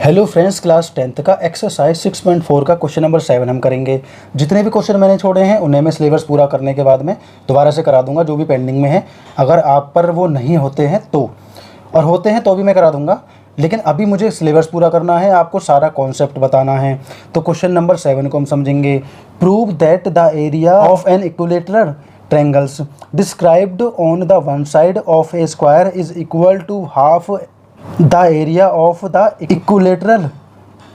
Hello friends, class 10th का exercise 6.4 का question number 7 हम करेंगे। जितने भी क्वेश्चन मैंने छोड़े हैं उन्हें मैं सिलेबस पूरा करने के बाद में दोबारा से करा दूंगा, जो भी पेंडिंग में है। अगर आप पर वो नहीं होते हैं तो, और होते हैं तो भी मैं करा दूंगा, लेकिन अभी मुझे सिलेबस पूरा करना है, आपको सारा कॉन्सेप्ट बताना है। तो क्वेश्चन नंबर 7 को हम समझेंगे। Prove that the area of an equilateral triangles described on the one side of a square is equal to half the area of the equilateral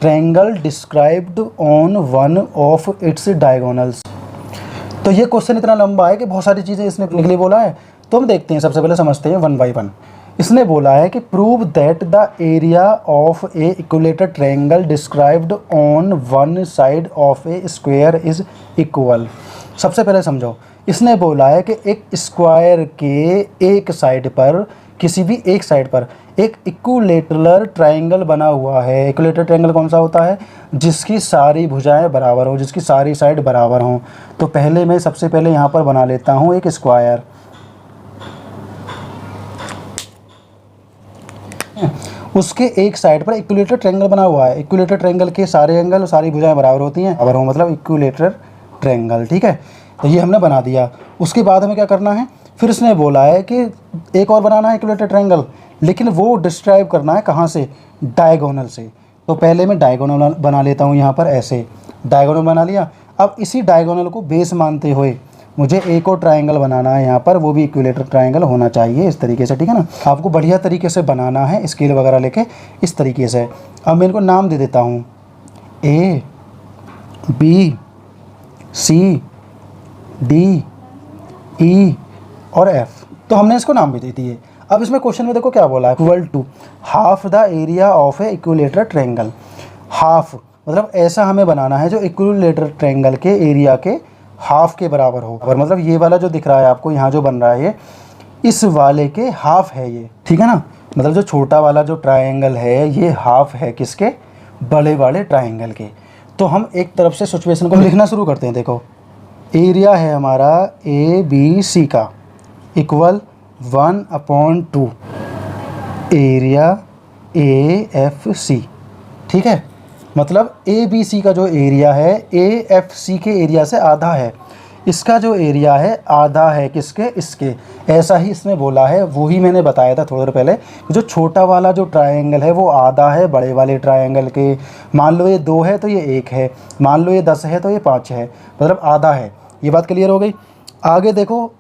triangle described on one of its diagonals. तो ये question इतना लंबा है कि बहुत सारी चीज़ें इसने लिखने के लिए बोला है, तो हम देखते हैं। सबसे पहले समझते हैं वन बाई वन। इसने बोला है कि prove that the area of a equilateral triangle described on one side of a square is equal. सबसे पहले समझो, इसने बोला है कि एक स्क्वायर के एक साइड पर, किसी भी एक साइड पर एक इक्विलेटरल ट्रायंगल बना हुआ है। इक्विलेटरल ट्रायंगल कौन सा होता है? जिसकी सारी भुजाएं बराबर हो, जिसकी सारी साइड बराबर हों। तो पहले मैं सबसे पहले यहाँ पर बना लेता हूँ एक स्क्वायर। उसके एक साइड पर इक्विलेटरल ट्रायंगल बना हुआ है। इक्विलेटरल ट्रायंगल के सारे एंगल, सारी भुजाएं बराबर होती हैं, बराबर हो मतलब इक्विलेटरल ट्रायंगल। ठीक है, तो ये हमने बना दिया। उसके बाद हमें क्या करना है? फिर इसने बोला है कि एक और बनाना है इक्विलेटरल ट्रायंगल, लेकिन वो डिस्क्राइब करना है कहाँ से? डायगोनल से। तो पहले मैं डायगोनल बना लेता हूँ यहाँ पर, ऐसे डायगोनल बना लिया। अब इसी डायगोनल को बेस मानते हुए मुझे एक और ट्रायंगल बनाना है यहाँ पर, वो भी इक्विलेटरल ट्रायंगल होना चाहिए इस तरीके से। ठीक है ना, आपको बढ़िया तरीके से बनाना है, स्केल वगैरह लेके इस तरीके से। अब मैं इनको नाम दे देता हूँ A B C D E और F। तो हमने इसको नाम भी दे दिए। अब इसमें क्वेश्चन में देखो क्या बोला है, equal to half the area of a equilateral triangle. Half मतलब ऐसा हमें बनाना है जो इक्विलेटरल ट्रायंगल के एरिया के हाफ के बराबर हो। और मतलब ये वाला जो दिख रहा है आपको यहाँ जो बन रहा है, ये इस वाले के हाफ है ये। ठीक है ना, मतलब जो छोटा वाला जो ट्रायंगल है ये हाफ है किसके? बड़े वाले ट्रायंगल के। तो हम एक तरफ से सिचुएशन को लिखना शुरू करते हैं। देखो, एरिया है हमारा ABC का इक्वल 1/2 एरिया AFC। ठीक है, मतलब ABC का जो एरिया है AFC के एरिया से आधा है। इसका जो एरिया है आधा है किसके? इसके। ऐसा ही इसने बोला है, वो ही मैंने बताया था थोड़ी देर पहले। जो छोटा वाला जो ट्रायंगल है वो आधा है बड़े वाले ट्रायंगल के। मान लो ये 2 है तो ये 1 है, मान लो ये 10 है तो ये 5 है, मतलब आधा है। ये बात क्लियर हो गई। आगे देखो,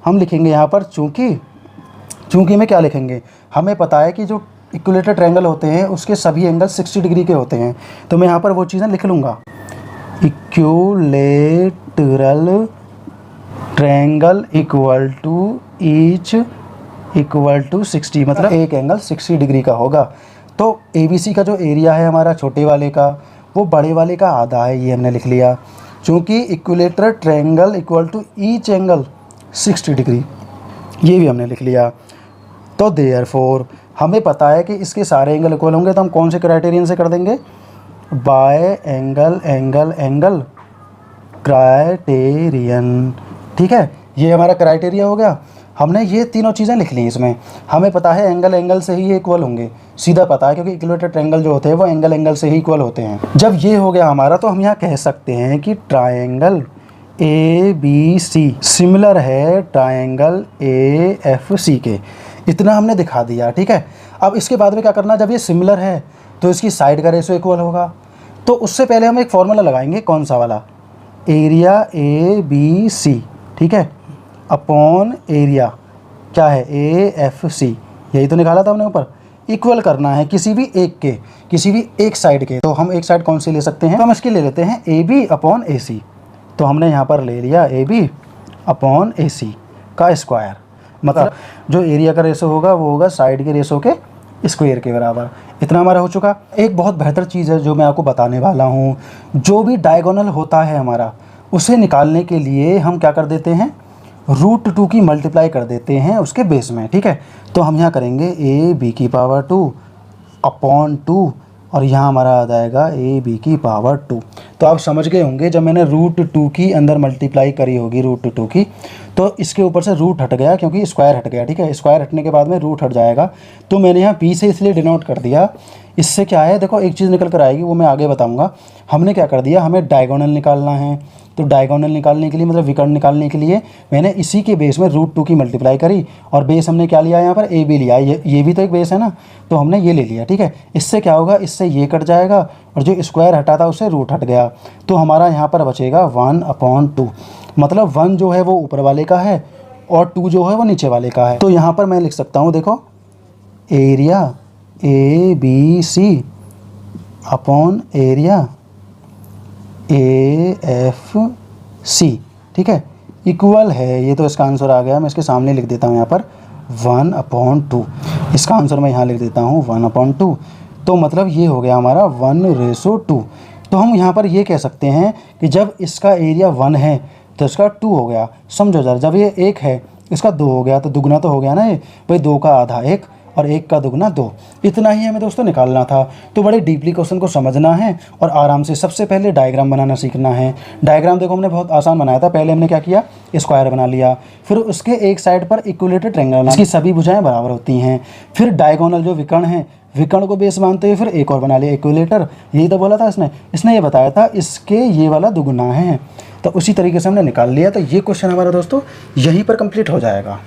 हम लिखेंगे यहाँ पर चूँकि में क्या लिखेंगे? हमें पता है कि जो इक्विलेटरल ट्रायंगल होते हैं उसके सभी एंगल 60 डिग्री के होते हैं। तो मैं यहाँ पर वो चीज़ें लिख लूँगा, equilateral triangle equal to each equal to 60, मतलब एक एंगल 60 डिग्री का होगा। तो ABC का जो एरिया है हमारा छोटे वाले का, वो बड़े वाले का आधा है, ये हमने लिख लिया। चूँकि equilateral triangle equal to each angle 60 degree, ये भी हमने लिख लिया। तो देयरफॉर हमें पता है कि इसके सारे एंगल इक्वल होंगे, तो हम कौन से क्राइटेरियन से कर देंगे? Bye angle angle angle criterion. ठीक है, ये हमारा क्राइटेरिया हो गया। हमने ये तीनों चीज़ें लिख ली इसमें। हमें पता है एंगल एंगल से ही इक्वल होंगे, सीधा पता है, क्योंकि इक्विलेटरल ट्रायंगल जो होते हैं वो एंगल एंगल से ही इक्वल होते हैं। जब ये हो गया हमारा, तो हम यहाँ कह सकते हैं कि ट्रायंगल ABC सिमिलर है ट्रायंगल AFC के। इतना हमने दिखा दिया। ठीक है, अब इसके बाद में क्या करना? जब ये सिमिलर है तो इसकी साइड का रेशो इक्वल होगा। तो उससे पहले हम एक फॉर्मूला लगाएंगे, कौन सा वाला? एरिया ABC, ठीक है, अपॉन एरिया क्या है? AFC। यही तो निकाला था हमने ऊपर। इक्वल करना है किसी भी एक के, किसी भी एक साइड के। तो हम एक साइड कौन सी ले सकते हैं? तो हम इसकी ले लेते हैं AB अपॉन AC। तो हमने यहाँ पर ले लिया AB अपॉन AC का स्क्वायर, मतलब जो एरिया का रेशो होगा वो होगा साइड के रेशो के स्क्वायर के बराबर। इतना हमारा हो चुका। एक बहुत बेहतर चीज़ है जो मैं आपको बताने वाला हूँ। जो भी डायगोनल होता है हमारा, उसे निकालने के लिए हम क्या कर देते हैं? √2 की मल्टीप्लाई कर देते हैं उसके बेस में। ठीक है, तो हम यहाँ करेंगे AB² अपॉन 2, और यहाँ हमारा आ जाएगा AB²। तो आप समझ गए होंगे, जब मैंने √2 की अंदर मल्टीप्लाई करी होगी √2 की, तो इसके ऊपर से रूट हट गया क्योंकि स्क्वायर हट गया, ठीक है। स्क्वायर हटने के बाद में रूट हट जाएगा, तो मैंने यहाँ p से इसलिए डिनोट कर दिया। इससे क्या है, देखो एक चीज़ निकल कर आएगी, वो मैं आगे बताऊँगा। हमने क्या कर दिया, हमें डायगोनल निकालना है, तो डायगोनल निकालने के लिए मतलब विकर्ण निकालने के लिए मैंने इसी के बेस में √2 की मल्टीप्लाई करी, और बेस हमने क्या लिया यहाँ पर, a b लिया। ये भी तो एक बेस है ना, तो हमने ये ले लिया, ठीक है। इससे क्या होगा, इससे ये कट जाएगा और जो स्क्वायर हटा था उससे रूट हट गया, तो हमारा यहाँ पर बचेगा 1/2। मतलब 1 जो है वो ऊपर वाले का है और 2 जो है वो नीचे वाले का है। तो यहाँ पर मैं लिख सकता हूँ, देखो area ABC upon area AFC, ठीक है, इक्वल है। ये तो इसका आंसर आ गया, मैं इसके सामने लिख देता हूँ यहाँ पर 1/2। इसका आंसर मैं यहाँ लिख देता हूँ 1/2। तो मतलब ये हो गया हमारा 1:2। तो हम यहाँ पर ये कह सकते हैं कि जब इसका एरिया 1 है तो इसका 2 हो गया। समझो जरा, जब ये 1 है इसका 2 हो गया, तो दुगना तो हो गया ना ये भाई, 2 का आधा 1 और 1 का दुगना 2। इतना ही हमें दोस्तों निकालना था। तो बड़े डीपली क्वेश्चन को समझना है और आराम से सबसे पहले डायग्राम बनाना सीखना है। डायग्राम देखो हमने बहुत आसान बनाया था। पहले हमने क्या किया, स्क्वायर बना लिया, फिर उसके एक साइड पर इक्विलेटरल ट्रायंगल बना, इसकी सभी भुजाएं बराबर होती हैं। फिर डायगोनल जो विकर्ण है, विकर्ण को बेस मानते हुए फिर एक और बना लिया, इक्विलेटर। यही तो बोला था इसने ये बताया था इसके ये वाला दुगुना है, तो उसी तरीके से हमने निकाल लिया। तो ये क्वेश्चन हमारा दोस्तों यहीं पर कंप्लीट हो जाएगा।